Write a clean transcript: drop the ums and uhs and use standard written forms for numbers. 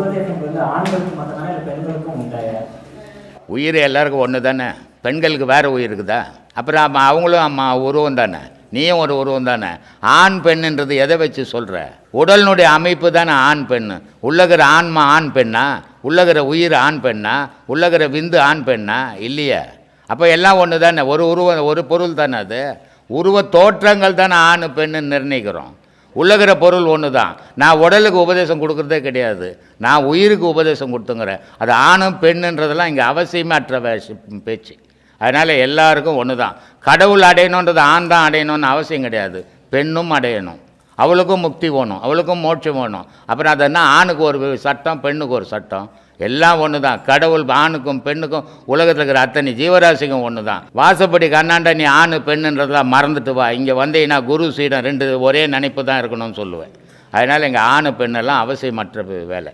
உபதேசம் வந்து ஆண்களுக்கு மட்டும்தானே இல்லை பெண்களுக்கும் உண்டாயா? உயிர் எல்லாருக்கும் ஒன்று தானே, பெண்களுக்கு வேறு உயிர் இருக்குதா? அப்புறம் அவங்களும் உருவம் தானே, நீயும் ஒரு உருவம் தானே. ஆண் பெண்ணுன்றது எதை வச்சு சொல்கிற? உடலினுடைய அமைப்பு தானே ஆண் பெண்ணு. உள்ளகிற ஆன்மா ஆண் பெண்ணா? உள்ளகிற உயிர் ஆண் பெண்ணா? உள்ளகிற விந்து ஆண் பெண்ணா? இல்லையே. அப்போ எல்லாம் ஒன்று தானே, ஒரு உருவம் ஒரு பொருள் தானே. அது உருவ தோற்றங்கள் தானே ஆண் பெண்ணுன்னு நிர்ணயிக்கிறோம். உள்ளகிற பொருள் ஒன்று தான். நான் உடலுக்கு உபதேசம் கொடுக்குறதே கிடையாது, நான் உயிருக்கு உபதேசம் கொடுத்துங்கிறேன். அது ஆணும் பெண்ணுன்றதெல்லாம் இங்கே அவசியமே அற்ற பேச்சு. அதனால் எல்லாருக்கும் ஒன்று தான். கடவுள் அடையணுன்றது ஆண் தான் அடையணும்னு அவசியம் கிடையாது, பெண்ணும் அடையணும். அவளுக்கும் முக்தி வேணும், அவளுக்கும் மோட்சம் வேணும். அப்புறம் அதென்னா ஆணுக்கு ஒரு சட்டம், பெண்ணுக்கு ஒரு சட்டம், எல்லாம் ஒன்று தான். கடவுள் ஆணுக்கும் பெண்ணுக்கும் உலகத்தில் இருக்கிற அத்தனை ஜீவராசிக்கும் ஒன்று தான். வாசப்படி கண்ணாண்டா நீ ஆணு பெண்ணுன்றதெல்லாம் மறந்துட்டு வா. இங்கே வந்தீங்கன்னா குரு சீடம் ரெண்டு ஒரே நினைப்பு தான் இருக்கணும்னு சொல்லுவேன். அதனால் இங்கே ஆணு பெண்ணெல்லாம் அவசியமற்ற வேலை.